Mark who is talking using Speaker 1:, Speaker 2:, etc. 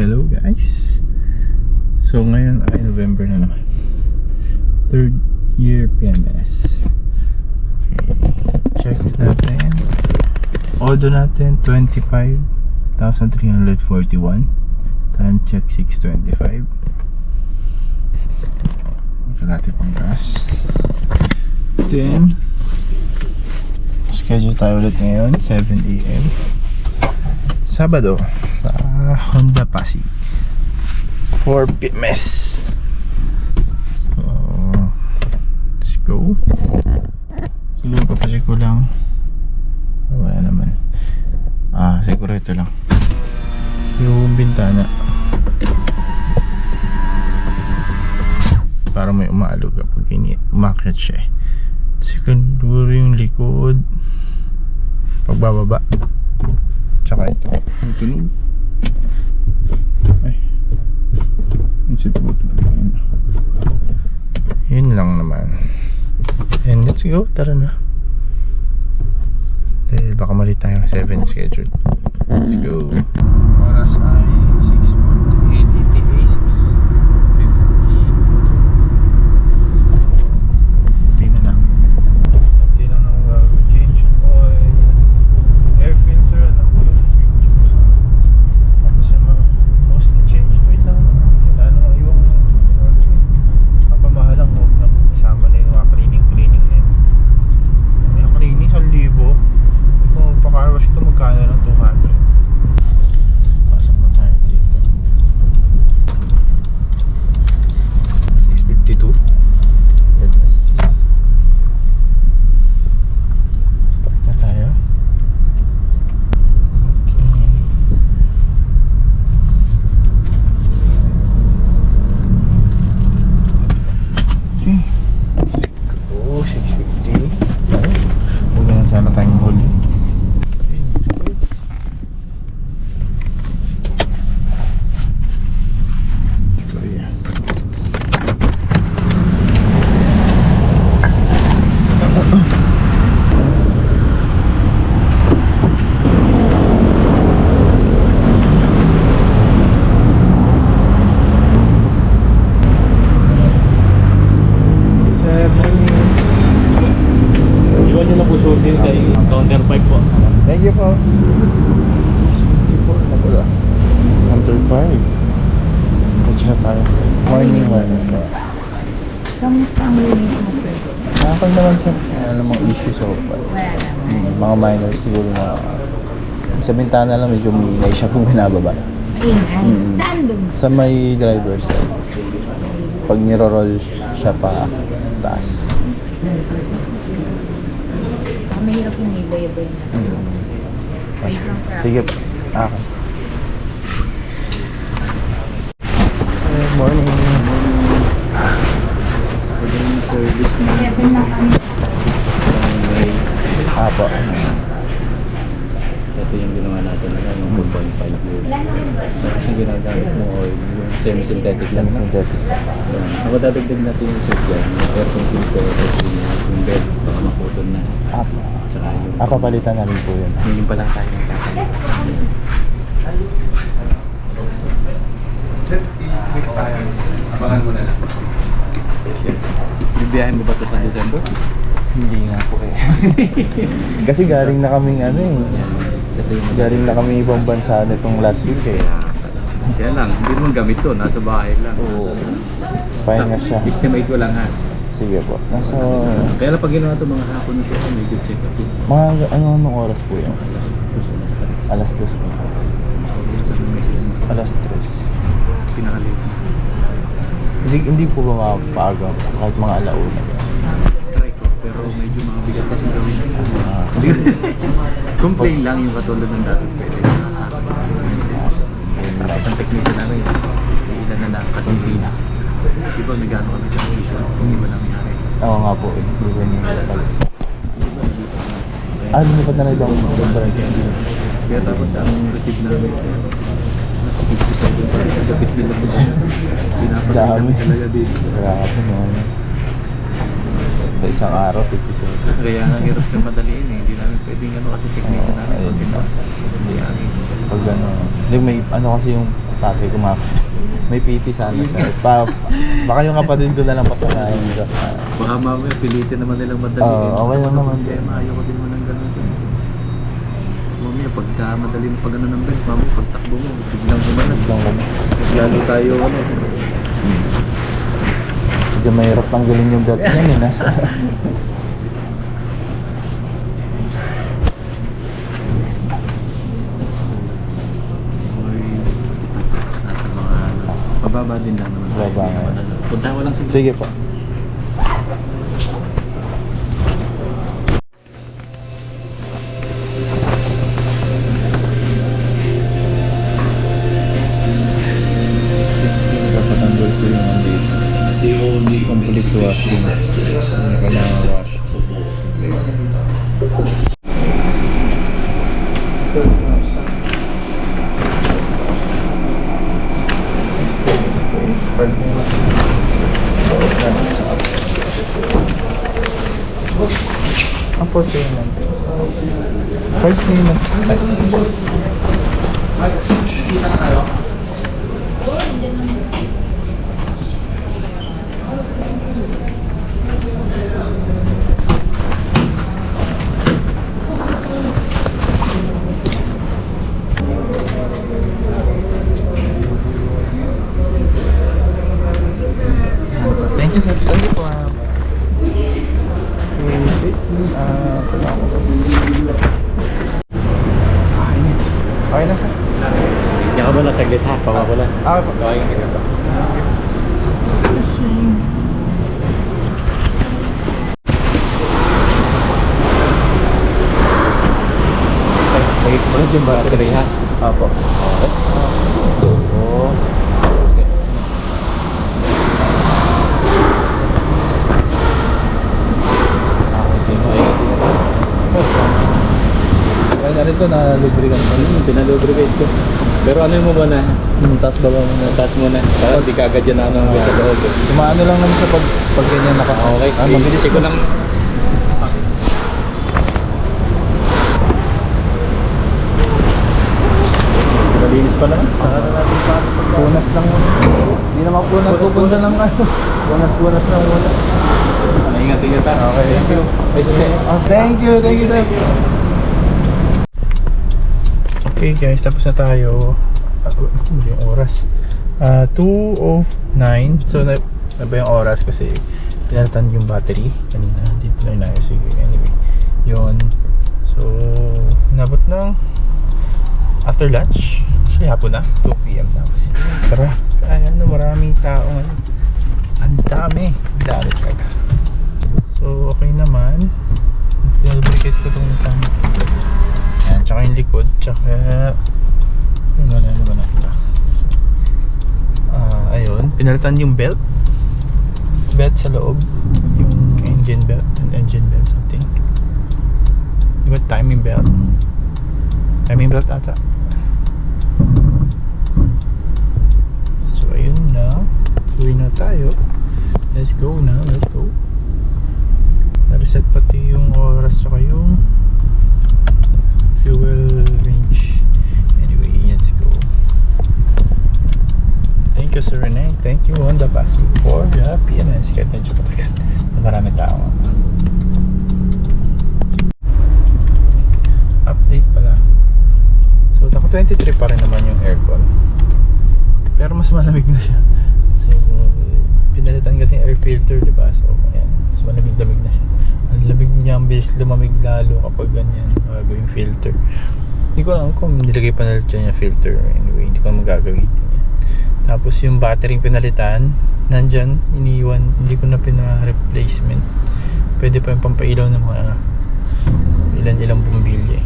Speaker 1: Hello guys. So ngayon ay November na naman. Third year PMS. Okay, check it natin. Odo natin 25,341. Time check 6:25. Kalati pang gas. Then schedule tayo ulit ngayon 7 AM Sabado sa Honda Pasig 4 PMS. So let's go. Siguro papacheck ko lang. Wala naman. Siguro ito lang yung bintana para may umaalog kapag umakyat siya eh. Siguro yung likod pagbababa, tsaka ito yung tunog. Ay, yun lang naman. And let's go, tara na. Dahil baka mali tayong 7 schedule. Let's go. Oras ay 6:48 ETA 6:52. Tingnan na. Tingnan na ako change oil, air filter, tapos yung mga mostly change oil lang. Wala nang iwang napamahalang huwag na isama na yung mga cleaning na yun. May cleaning 1,000. Kung magpa-carwash ka, magkano ng 200. Pasok na tayo dito 6:52. Let's see. Pakita na tayo. Okay, let's go. 6:50. Huwag na sana tayong huli. Okay, let's go. Victoria.
Speaker 2: Iwan nyo na po susi kay counter 5 po.
Speaker 1: Thank you po. 6:54 na pala. Counter 5. Watch na tayo. Morning po.
Speaker 3: Kamusta ang linis mo, sir?
Speaker 1: Okay naman siya. Alam mo issues ako pa.
Speaker 3: Wala naman.
Speaker 1: Mga minor siguro na sa bintana lang medyo umiingay siya kung binababa.
Speaker 3: Maingay.
Speaker 1: Mm.
Speaker 3: Saan dun?
Speaker 1: Sa may driver's side. Pag niro-roll siya pa taas.
Speaker 3: Mahirap yung iba-iba yun. Wait lang, sir.
Speaker 1: Sige po. Okay. Good morning.
Speaker 2: Pagdating service na
Speaker 3: Seven na kami.
Speaker 1: Apo.
Speaker 2: ito yung ginawa natin na yung 4.5 years.
Speaker 3: Wala na rin ba?
Speaker 2: Tapos yung ginagamit mo oil, yung semi-synthetic lang.
Speaker 1: Synthetic.
Speaker 2: Ang madadagdag natin yung sales yan, yung air filter, yung bed, baka maputol na.
Speaker 1: Apo.
Speaker 2: Tsaka yung...
Speaker 1: Papalitan na rin po yun.
Speaker 2: Yung pa lang tayo ng kakal.
Speaker 3: Yes, po.
Speaker 2: Abangan mo na lang. Bibiyahin mo ba ito sa December?
Speaker 1: Hindi nga po eh. Kasi galing na kaming ano eh.
Speaker 2: Ito yung
Speaker 1: Galing na kami ibang bansa nitong last week eh.
Speaker 2: Kaya lang, hindi mo gamit to, nasa bahay lang.
Speaker 1: Oo. Pahinga siya.
Speaker 2: Estimate ko lang ha.
Speaker 1: Sige po. Nasa
Speaker 2: Kaya lang pag ginawa ito mga hapon nito, medyo check up yun.
Speaker 1: mga anong oras po yun?
Speaker 2: Alas 2
Speaker 1: Alas 2 po.
Speaker 2: sa message mo.
Speaker 1: Alas 3.
Speaker 2: Pinakalit na.
Speaker 1: Hindi po ba mapaaga kahit mga alauna?
Speaker 2: Try ko, pero medyo mga bigat kasi gawin.
Speaker 1: Kasi
Speaker 2: Complain lang yung katulad ng dati. Pwede na sa akin. Isang technician namin, ilan na lang kasi hindi na. Di ba may gano'n kami transition? Hindi ba lang nangyari?
Speaker 1: oo nga po eh. Hindi ko nyo pag... lumipat na lang ibang branch.
Speaker 2: Kaya tapos ang receipt namin, nakapag-57 pa rin sa bit nila po siya. Pinapagay
Speaker 1: Dami.
Speaker 2: kami talaga dito.
Speaker 1: Grabe naman. Sa isang araw, 57.
Speaker 2: Kaya ang hirap siya madaliin eh. Hindi namin pwedeng ano kasi technician namin.
Speaker 1: ayun
Speaker 2: Pag
Speaker 1: na.
Speaker 2: ito, hindi namin.
Speaker 1: Pag ano, hindi may ano kasi yung tatay ko may PT sana siya. Baka yung kapatid ko na lang pasakayin nila.
Speaker 2: Baka mamaya pilitin naman nilang madali.
Speaker 1: Okay lang naman.
Speaker 2: Kaya maayaw ko din mo ng gano'n. Mamaya pagka madaling pag ano ng belt, mamaya pagtakbo mo, biglang kumalat. Lalo tayo ano.
Speaker 1: Medyo mahirap tanggalin yung belt niya. Nasa.
Speaker 2: Mababa din lang naman.
Speaker 1: Mababa nga.
Speaker 2: Punta ko lang siguro.
Speaker 1: Sige po. Papatanggol ko yung andito. Complete washing. Kailangan wash. Ang for payment. Card payment. Thank you, sir. Thank you po. Init. Okay na, sir.
Speaker 2: Kaya ka ba na saglit ha? Pawa ko lang.
Speaker 1: Okay po.
Speaker 2: Okay ka ba? Ulit yung battery ha?
Speaker 1: Apo.
Speaker 2: Tapos
Speaker 1: Kaya na rin ito na lubricant mo.
Speaker 2: pinalubricate ko. Pero ano mo muna?
Speaker 1: Taas baba mo na.
Speaker 2: Taas muna. Para di kagad yan ako ng sa loob.
Speaker 1: Tumaano lang naman sa pag ganyan naka.
Speaker 2: Okay.
Speaker 1: Mabilis
Speaker 2: ko lang. Malinis pa naman. Saka na natin pa.
Speaker 1: Punas lang muna. Hindi naman punas. Pupunta lang kayo. Punas lang muna.
Speaker 2: Ingat ha.
Speaker 1: Okay.
Speaker 2: Thank you.
Speaker 1: Thank you. Thank you, sir. Okay guys, tapos na tayo. Yung oras 2:09. So na ba yung oras kasi pinalitan yung battery kanina. Hindi pa na inayos. Sige, anyway yun. So nabot ng after lunch. Actually hapon na, 2 PM na kasi. Tara, ano, maraming tao ngayon. Ang dami talaga. So okay naman. Lubricate ko itong tank. Yan, tsaka yung likod, tsaka yun, ano ba nakita? Ayun, pinalitan yung belt sa loob, yung engine belt something. Diba timing belt ata. So ayun na, uwi na tayo. Let's go. Na-reset pati yung oras tsaka yung fuel range. Anyway, let's go. Thank you, Sir Rene. Thank you, Honda Pasig, for the PNS. Kahit medyo patagal na marami tao. Update pala. So, naka 23 pa rin naman yung aircon. Pero mas malamig na siya. So, pinalitan kasi yung air filter, diba? So, ayan. Mas malamig-lamig na siya. Ang lamig niya, ang bilis lumamig lalo kapag ganyan. Bago yung filter. Hindi ko alam kung nilagay pa nalit siya yung filter. Anyway, hindi ko magagamitin yan. Tapos yung battery pinalitan, nandyan, iniwan. Hindi ko na pina-replacement. Pwede pa yung pampailaw ng mga ilan-ilang bumbilya.